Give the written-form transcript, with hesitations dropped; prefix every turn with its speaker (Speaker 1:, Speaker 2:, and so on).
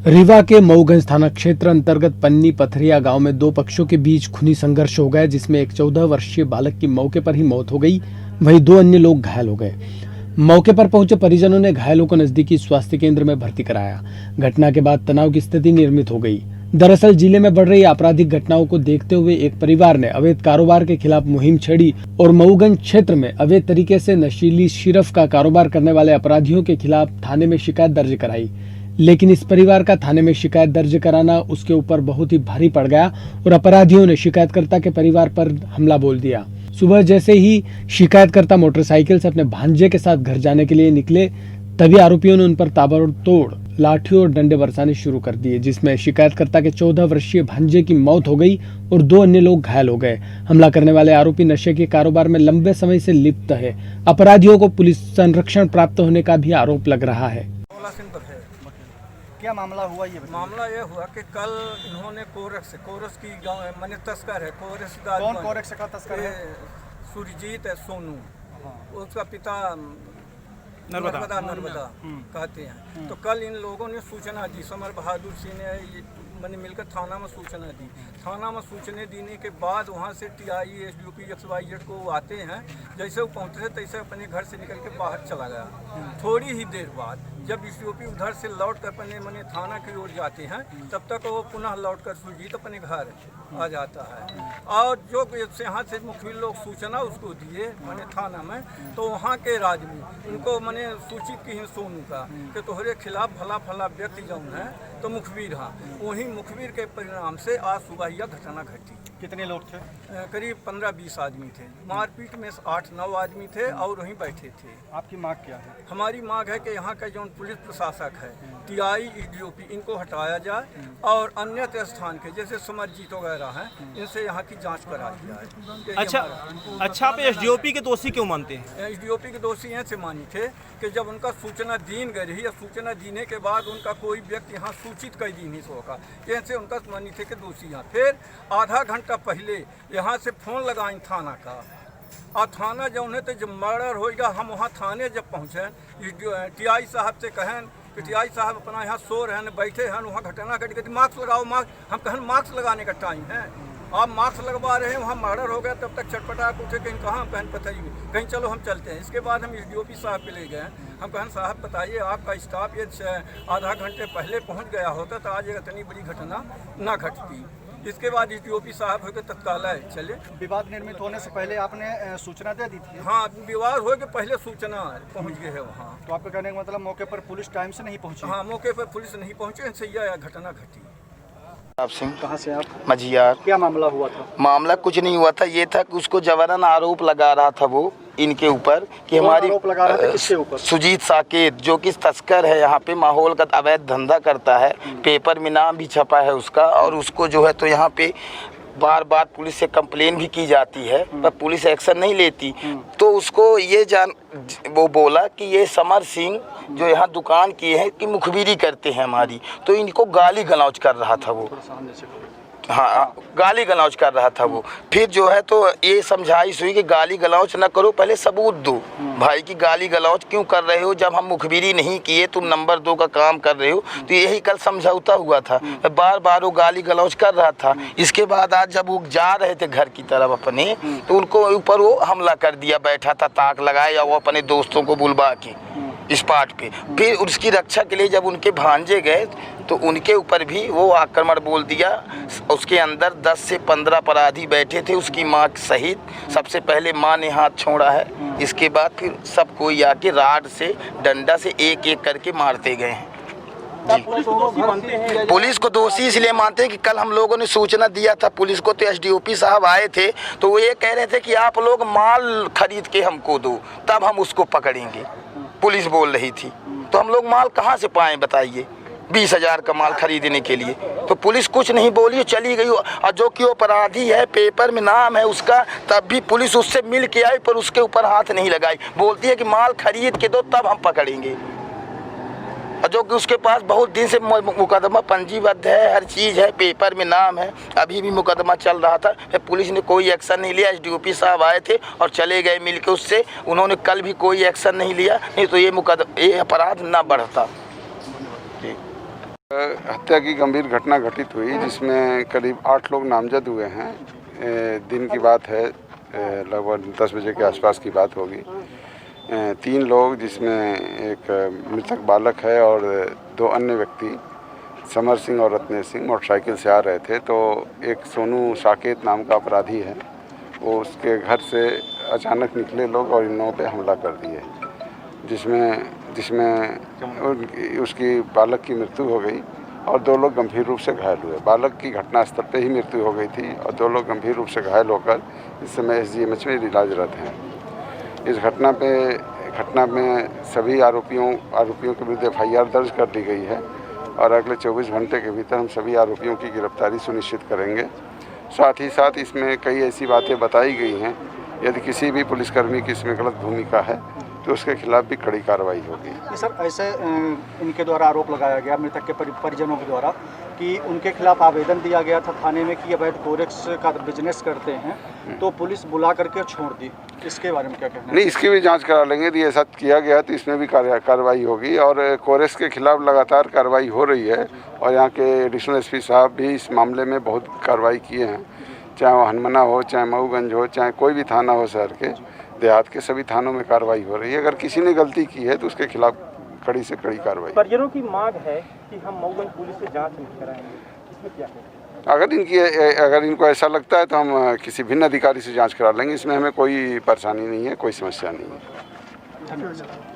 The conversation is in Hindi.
Speaker 1: रीवा के मऊगंज थाना क्षेत्र अंतर्गत पन्नी पथरिया गांव में दो पक्षों के बीच खूनी संघर्ष हो गया, जिसमें एक 14 वर्षीय बालक की मौके पर ही मौत हो गई। वहीं दो अन्य लोग घायल हो गए। मौके पर पहुंचे परिजनों ने घायलों को नजदीकी स्वास्थ्य केंद्र में भर्ती कराया। घटना के बाद तनाव की स्थिति निर्मित हो गई। दरअसल जिले में बढ़ रही आपराधिक घटनाओं को देखते हुए एक परिवार ने अवैध कारोबार के खिलाफ मुहिम छेड़ी और मऊगंज क्षेत्र में अवैध तरीके से नशीली सिरफ का कारोबार करने वाले अपराधियों के खिलाफ थाने में शिकायत दर्ज कराई। लेकिन इस परिवार का थाने में शिकायत दर्ज कराना उसके ऊपर बहुत ही भारी पड़ गया और अपराधियों ने शिकायतकर्ता के परिवार पर हमला बोल दिया। सुबह जैसे ही शिकायतकर्ता मोटरसाइकिल से अपने भांजे के साथ घर जाने के लिए निकले, तभी आरोपियों ने उन पर ताबड़तोड़ लाठियों और डंडे बरसाने शुरू कर दिए, जिसमें शिकायतकर्ता के 14 वर्षीय भांजे की मौत हो गई और दो अन्य लोग घायल हो गए। हमला करने वाले आरोपी नशे के कारोबार में लंबे समय से लिप्त है। अपराधियों को पुलिस संरक्षण प्राप्त होने का भी आरोप लग रहा है।
Speaker 2: क्या मामला हुआ? ये
Speaker 3: मामला ये हुआ कि कल इन्होंने कोरस की गाँव मैंने तस्कर है कोरस का।
Speaker 2: कौन कोरस का तस्कर है?
Speaker 3: सुरजीत है सोनू, उसका पिता
Speaker 2: नर्मदा
Speaker 3: कहते हैं। तो कल इन लोगों ने सूचना दी, समर बहादुर सिंह ने मैंने मिलकर थाना में सूचना दी। थाना में सूचना देने के बाद वहाँ से टीआई एसडीओपी XYZ को आते हैं। जैसे वो पहुँचते तैसे अपने घर से निकल के बाहर चला गया। थोड़ी ही देर बाद जब एसडीओपी उधर से लौट कर अपने थाना की ओर जाते हैं, तब तक वो पुनः लौट कर सुरजीत अपने घर आ जाता है। और जो यहाँ से मुखबिर लोग सूचना उसको दिए मैंने थाना में, तो वहाँ के आदमी उनको मैंने सूचित की सोनू का कि तुम्हारे खिलाफ फला व्यक्ति जौन है तो मुखबिर हाँ। वही मुखबिर के परिणाम से आज सुबह यह घटना घटी।
Speaker 2: कितने लोग थे?
Speaker 3: करीब 15-20 आदमी थे। मारपीट में 8-9 आदमी थे और वहीं बैठे थे।
Speaker 2: आपकी मांग क्या है?
Speaker 3: हमारी मांग है कि यहाँ का जो पुलिस प्रशासक है, टीआई एसडीओपी, इनको हटाया जाए और अन्य स्थान के जैसे समरजीत वगैरह हैं, इनसे यहाँ की जांच कराई जाए।
Speaker 2: अच्छा, आप एसडीओपी के दोषी क्यों मानते हैं?
Speaker 3: एसडीओपी के दोषी ऐसे मानी थे कि जब उनका सूचना दीन गई रही या सूचना देने के बाद उनका कोई व्यक्ति यहाँ सूचित कर दी नहीं होगा, ऐसे उनका मानी थे कि दोषी यहाँ। फिर आधा घंटा पहले यहाँ से फोन लगाई थाना का, और थाना जो उन्हें तो जब मर्डर होगा, हम वहाँ थाने जब पहुँचे टीआई साहब से कहें कि टीआई साहब अपना यहाँ सो रहे हैं, बैठे हैं, वहाँ घटना घट गई, मास्क लगाओ मास्क। हम कहें मास्क लगाने का टाइम है, आप मास्क लगवा रहे हैं, वहाँ मर्डर हो गया। तब तक छटपटा के उठे, कहीं कहाँ पहन बताइए, कहीं चलो हम चलते हैं। इसके बाद हम एसडीओपी साहब पे ले गए। हम कहें साहब बताइए आपका स्टाफ ये आधा घंटे पहले पहुँच गया होता तो आज इतनी बड़ी घटना ना घटती। इसके बाद एसडीओपी साहब होकर तत्काल चले।
Speaker 2: विवाद निर्मित होने से पहले आपने सूचना दे दी थी?
Speaker 3: हाँ, विवाद हो के पहले सूचना पहुँच गए है वहाँ।
Speaker 2: तो आपका कहने का मतलब मौके पर पुलिस टाइम से नहीं पहुँची?
Speaker 3: हाँ, मौके पर पुलिस नहीं पहुँचे, इनसे यह घटना घटी।
Speaker 4: आप सिंह,
Speaker 2: कहाँ से आप?
Speaker 4: मझियार।
Speaker 2: क्या मामला हुआ था?
Speaker 4: मामला कुछ नहीं हुआ था, ये था कि उसको जबरन आरोप लगा रहा था वो इनके ऊपर कि हमारी
Speaker 2: आरोप लगा रहा था, किसके ऊपर?
Speaker 4: सुजीत साकेत, जो कि तस्कर है, यहाँ पे माहौल का अवैध धंधा करता है। पेपर में नाम भी छपा है उसका, और उसको जो है तो यहाँ पे बार बार पुलिस से कंप्लेन भी की जाती है, पर पुलिस एक्शन नहीं लेती। तो उसको ये वो बोला कि ये समर सिंह जो यहाँ दुकान किए हैं कि मुखबिरी करते हैं हमारी, तो इनको गाली गलौज कर रहा था वो। हाँ, गाली गलौज कर रहा था वो। फिर जो है तो ये समझाइश हुई कि गाली गलौज न करो, पहले सबूत दो भाई की गाली गलौज क्यों कर रहे हो, जब हम मुखबिरी नहीं किए तुम नंबर 2 का काम कर रहे हो। तो यही कल समझौता हुआ था। बार बार वो गाली गलौज कर रहा था। इसके बाद आज जब वो जा रहे थे घर की तरफ अपने, तो उनको ऊपर वो हमला कर दिया, बैठा था ताक लगाए, या वो अपने दोस्तों को बुलवा के स्पॉट पे। फिर उसकी रक्षा के लिए जब उनके भांजे गए तो उनके ऊपर भी वो आक्रमण बोल दिया। उसके अंदर 10 से 15 अपराधी बैठे थे, उसकी माँ सहित। सबसे पहले माँ ने हाथ छोड़ा है, इसके बाद फिर सब कोई आके राड से डंडा से एक एक करके मारते गए हैं। पुलिस को दोषी इसलिए मानते हैं कि कल हम लोगों ने सूचना दिया था पुलिस को, तो एसडीओपी साहब आए थे, तो वो ये कह रहे थे कि आप लोग माल खरीद के हमको दो, तब हम उसको पकड़ेंगे। पुलिस बोल रही थी, तो हम लोग माल कहाँ से पाएं बताइए, 20,000 का माल खरीदने के लिए। तो पुलिस कुछ नहीं बोली, चली गई। और जो कि अपराधी है, पेपर में नाम है उसका, तब भी पुलिस उससे मिल के आई, पर उसके ऊपर हाथ नहीं लगाई। बोलती है कि माल खरीद के दो तब हम पकड़ेंगे। और जो कि उसके पास बहुत दिन से मुकदमा पंजीबद्ध है, हर चीज़ है, पेपर में नाम है, अभी भी मुकदमा चल रहा था। फिर पुलिस ने कोई एक्शन नहीं लिया। एसडीओपी साहब आए थे और चले गए मिल के उससे, उन्होंने कल भी कोई एक्शन नहीं लिया, नहीं तो ये अपराध ना बढ़ता।
Speaker 5: हत्या की गंभीर घटना घटित हुई जिसमें करीब 8 लोग नामजद हुए हैं। दिन की बात है, लगभग 10 बजे के आसपास की बात होगी। 3 लोग जिसमें एक मृतक बालक है और 2 अन्य व्यक्ति समर सिंह और रत्नेश सिंह मोटरसाइकिल से आ रहे थे। तो एक सोनू साकेत नाम का अपराधी है, वो उसके घर से अचानक निकले लोग और इन लोगों पे हमला कर दिए, जिसमें उसकी बालक की मृत्यु हो गई और 2 लोग गंभीर रूप से घायल हुए। बालक की घटनास्थल पे ही मृत्यु हो गई थी और 2 लोग गंभीर रूप से घायल होकर इस समय SGMH में इलाजरत हैं। इस घटना में सभी आरोपियों के विरुद्ध FIR दर्ज कर ली गई है और अगले 24 घंटे के भीतर हम सभी आरोपियों की गिरफ्तारी सुनिश्चित करेंगे। साथ ही साथ इसमें कई ऐसी बातें बताई गई हैं, यदि किसी भी पुलिसकर्मी की इसमें गलत भूमिका है तो उसके खिलाफ भी कड़ी कार्रवाई होगी।
Speaker 2: सर, ऐसे इनके द्वारा आरोप लगाया गया मृतक के परिजनों के द्वारा कि उनके खिलाफ आवेदन दिया गया था थाने में कि अवैध कोरेक्स का बिजनेस करते हैं, तो पुलिस बुला करके छोड़ दी। इसके बारे में क्या कहना है?
Speaker 5: नहीं, इसकी भी जांच करा लेंगे। यदि ऐसा किया गया तो इसमें भी कार्रवाई होगी और कोरेक्स के खिलाफ लगातार कार्रवाई हो रही है और यहाँ के एडिशनल SP साहब भी इस मामले में बहुत कार्रवाई किए हैं, चाहे वो हनुमाना हो, चाहे मऊगंज हो, चाहे कोई भी थाना हो, शहर के देहात के सभी थानों में कार्रवाई हो रही है। अगर किसी ने गलती की है तो उसके खिलाफ कड़ी से कड़ी कार्रवाई।
Speaker 6: परिजनों की मांग है कि हम मऊगंज पुलिस से जांच नहीं कराएंगे, इसमें क्या है?
Speaker 5: अगर इनको ऐसा लगता है तो हम किसी भिन्न अधिकारी से जांच करा लेंगे। इसमें हमें कोई परेशानी नहीं है, कोई समस्या नहीं है।
Speaker 2: धन्यवाद।